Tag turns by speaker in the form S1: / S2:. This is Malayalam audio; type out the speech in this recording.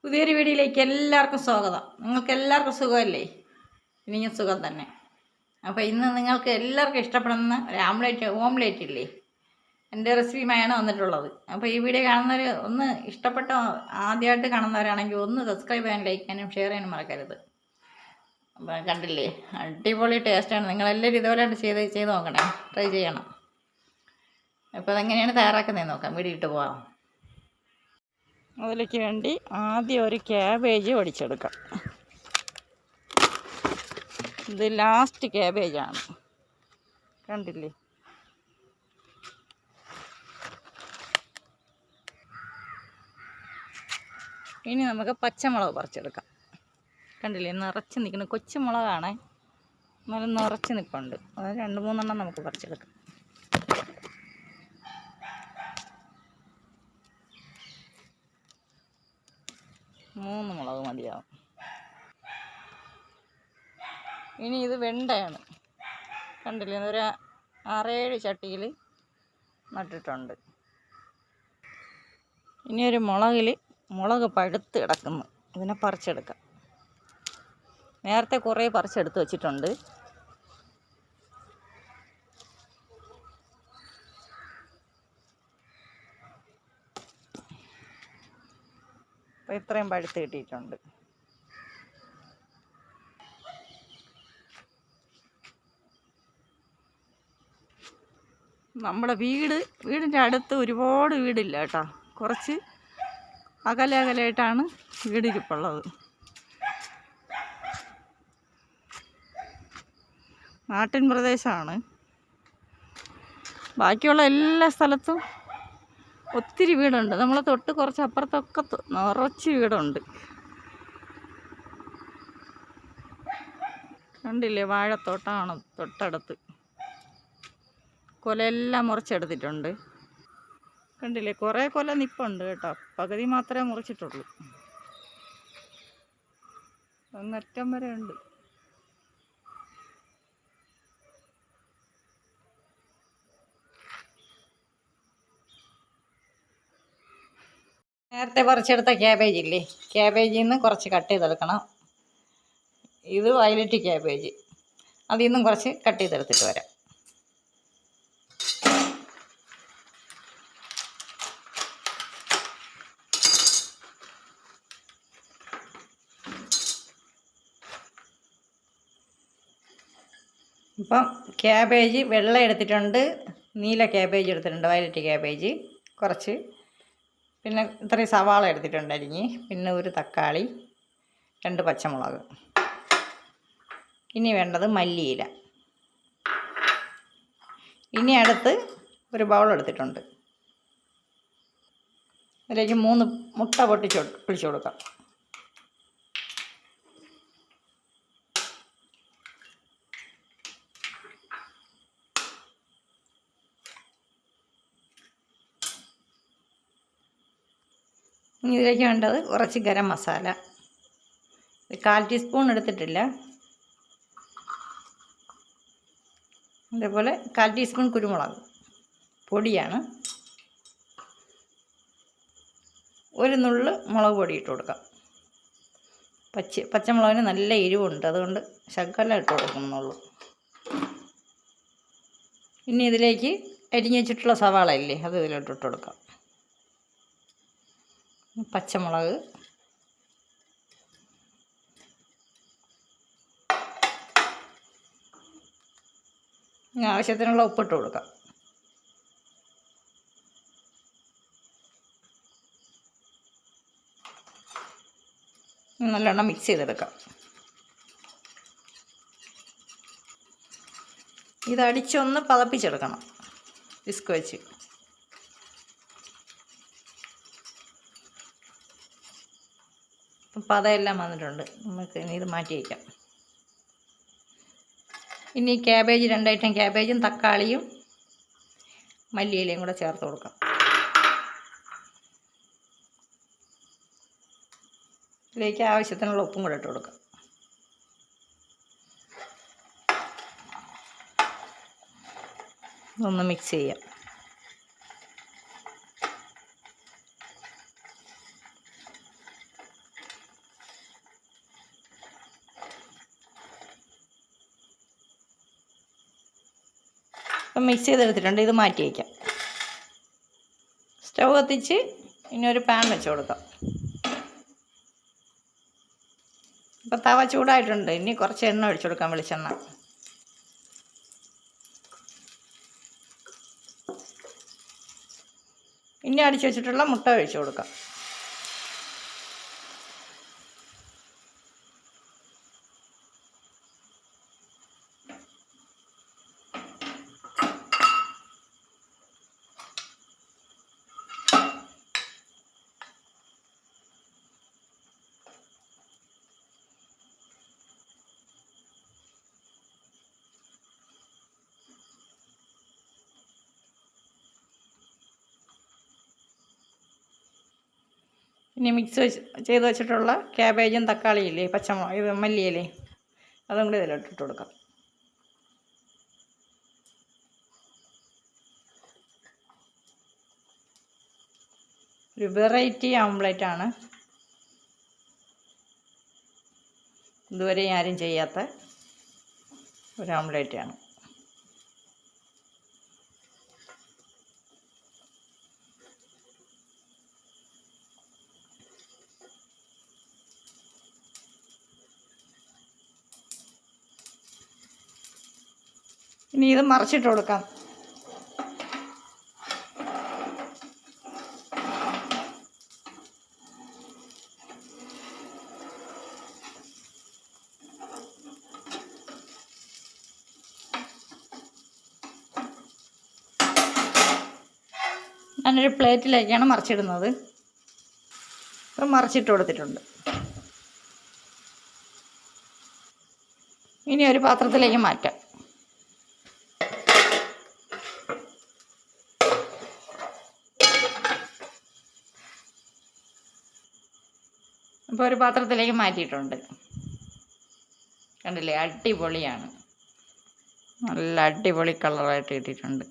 S1: പുതിയൊരു വീഡിയോയിലേക്ക് എല്ലാവർക്കും സ്വാഗതം. നിങ്ങൾക്ക് എല്ലാവർക്കും സുഖമല്ലേ? എനിക്കും സുഖം തന്നെ. അപ്പോൾ ഇന്ന് നിങ്ങൾക്ക് എല്ലാവർക്കും ഇഷ്ടപ്പെടുന്ന ഒരു ഓംലേറ്റ് ഇല്ലേ, എൻ്റെ റെസിപ്പിയുമായാണ് വന്നിട്ടുള്ളത്. അപ്പോൾ ഈ വീഡിയോ കാണുന്നവർ ഒന്ന് ഇഷ്ടപ്പെട്ട ആദ്യമായിട്ട് കാണുന്നവരാണെങ്കിൽ ഒന്ന് സബ്സ്ക്രൈബ് ചെയ്യാനും ലൈക്ക് ചെയ്യാനും ഷെയർ ചെയ്യാനും മറക്കരുത്. അപ്പം കണ്ടില്ലേ, അടിപൊളി ടേസ്റ്റാണ്. നിങ്ങളെല്ലാവരും ഇതുപോലെ ചെയ്ത് നോക്കണേ, ട്രൈ ചെയ്യണം. അപ്പോൾ അതെങ്ങനെയാണ് തയ്യാറാക്കുന്നതെന്ന് നോക്കാം, വീഡിയോ ഇട്ട് പോകാം. അതിലേക്ക് വേണ്ടി ആദ്യം ഒരു ക്യാബേജ് ഒടിച്ചെടുക്കാം. ഇത് ലാസ്റ്റ് ക്യാബേജാണ്, കണ്ടില്ലേ. ഇനി നമുക്ക് പച്ചമുളക് പറിച്ചെടുക്കാം. കണ്ടില്ലേ, നിറച്ച് നിൽക്കുന്ന കൊച്ചുമുളകാണ്, നല്ല നിറച്ച് നിൽപ്പുണ്ട്. അത് 2-3 നമുക്ക് പറിച്ചെടുക്കാം. മൂന്ന് മുളക് മതിയാവും. ഇനി ഇത് വെണ്ടയാണ്, കണ്ടില്ലേ, ഒരു 6-7 ചട്ടിയിൽ നട്ടിട്ടുണ്ട്. ഇനി ഒരു മുളക് പഴുത്ത് കിടക്കുന്നു, ഇതിനെ പറിച്ചെടുക്കാം. നേരത്തെ കുറേ പറിച്ചെടുത്ത് വെച്ചിട്ടുണ്ട്. അപ്പോൾ ഇത്രയും പഴുത്ത് കിട്ടിയിട്ടുണ്ട്. നമ്മുടെ വീടിൻ്റെ അടുത്ത് ഒരുപാട് വീടില്ല കേട്ടോ, കുറച്ച് അകലെയായിട്ടാണ് വീടിരിപ്പുള്ളത്. നാട്ടിൻ പ്രദേശമാണ്. ബാക്കിയുള്ള എല്ലാ സ്ഥലത്തും ഒത്തിരി വീടുണ്ട്. നമ്മളെ തൊട്ട് കുറച്ച് അപ്പുറത്തൊക്കെ നിറച്ച് വീടുണ്ട്. കണ്ടില്ലേ, വാഴത്തോട്ടമാണ് തൊട്ടടുത്ത്. കൊലയെല്ലാം മുറിച്ചെടുത്തിട്ടുണ്ട്. കണ്ടില്ലേ, കുറേ കൊല നിപ്പുണ്ട് കേട്ടോ, പകുതി മാത്രമേ മുറിച്ചിട്ടുള്ളൂ. അങ്ങറ്റം വരെ ഉണ്ട്. നേരത്തെ പറിച്ചെടുത്ത ക്യാബേജ് ഇല്ലേ, ക്യാബേജിൽ നിന്ന് കുറച്ച് കട്ട് ചെയ്തെടുക്കണം. ഇത് വയലറ്റ് ക്യാബേജ്, അതിൽ നിന്നും കുറച്ച് കട്ട് ചെയ്തെടുത്തിട്ട് വരാം. ഇപ്പം ക്യാബേജ് വെള്ള എടുത്തിട്ടുണ്ട്, നീല ക്യാബേജ് എടുത്തിട്ടുണ്ട്, വയലറ്റ് ക്യാബേജ് കുറച്ച്, പിന്നെ ഇത്രയും സവാള എടുത്തിട്ടുണ്ട് അരിഞ്ഞ്, പിന്നെ ഒരു തക്കാളി, 2 പച്ചമുളക്. ഇനി വേണ്ടത് മല്ലിയില. ഇനി അടുത്ത് ഒരു ബൗൾ എടുത്തിട്ടുണ്ട്, അതിലേക്ക് 3 മുട്ട പൊളിച്ചു കൊടുക്കാം. ഇനി ഇതിലേക്ക് വേണ്ടത് കുറച്ച് ഗരം മസാല, 1/4 ടീസ്പൂൺ എടുത്തിട്ടില്ല. അതേപോലെ 1/4 ടീസ്പൂൺ കുരുമുളക് പൊടിയാണ്. ഒരു നുള്ള് മുളക് പൊടി ഇട്ട് കൊടുക്കാം. പച്ചമുളകിന് നല്ല എരിവുണ്ട്, അതുകൊണ്ട് ശകലം ഇട്ട് കൊടുക്കുന്നുള്ളൂ. ഇനി ഇതിലേക്ക് അരിഞ്ഞ് വെച്ചിട്ടുള്ള സവാള ഇല്ലേ, അത് ഇതിലോട്ട് ഇട്ട് കൊടുക്കാം. പച്ചമുളക്, ആവശ്യത്തിനുള്ള ഉപ്പിട്ട് കൊടുക്കാം. നല്ലോണം മിക്സ് ചെയ്തെടുക്കാം. ഇതടിച്ചൊന്ന് പതപ്പിച്ചെടുക്കണം വിസ്ക് വെച്ച്. പതയെല്ലാം വന്നിട്ടുണ്ട്, നമുക്ക് ഇനി ഇത് മാറ്റി വയ്ക്കാം. ഇനി ക്യാബേജ് 2 ഐറ്റം ക്യാബേജും തക്കാളിയും മല്ലിയിലയും കൂടെ ചേർത്ത് കൊടുക്കാം. ഇതിലേക്ക് ആവശ്യത്തിനുള്ള ഉപ്പും കൂടെ ഇട്ട് കൊടുക്കാം. ഒന്ന് മിക്സ് ചെയ്യാം. അപ്പം മിക്സ് ചെയ്തെടുത്തിട്ടുണ്ട്. ഇത് മാറ്റി വയ്ക്കാം. സ്റ്റൗ കത്തിച്ച് ഇനി ഒരു പാൻ വെച്ച് കൊടുക്കാം. ഇപ്പം തവ ചൂടായിട്ടുണ്ട്. ഇനി കുറച്ച് എണ്ണ ഒഴിച്ചു കൊടുക്കാം, വെളിച്ചെണ്ണ. ഇനി അടിച്ചു വെച്ചിട്ടുള്ള മുട്ട ഒഴിച്ചു കൊടുക്കാം. ഇനി മിക്സ് ചെയ്ത് വെച്ചിട്ടുള്ള ക്യാബേജും തക്കാളിയില്ലേ, ഇത് മല്ലിയില്ലേ, അതും കൂടി ഇതിലിട്ടിട്ട് കൊടുക്കാം. ഒരു വെറൈറ്റി ഓംലെറ്റാണ്. ഇതുവരെ ആരും ചെയ്യാത്ത ഒരു ഓംലെറ്റാണ്. ഇനി ഇത് മറിച്ചിട്ട് കൊടുക്കാം. ഞാനൊരു പ്ലേറ്റിലേക്കാണ് മറിച്ചിടുന്നത്. ഇപ്പം മറിച്ചിട്ട് കൊടുത്തിട്ടുണ്ട്. ഇനി ഒരു പാത്രത്തിലേക്ക് മാറ്റാം. അപ്പോൾ ഒരു പാത്രത്തിലേക്ക് മാറ്റിയിട്ടുണ്ട്. കണ്ടില്ലേ, അടിപൊളിയാണ്. നല്ല അടിപൊളി കളറായിട്ട് കിട്ടിയിട്ടുണ്ട്.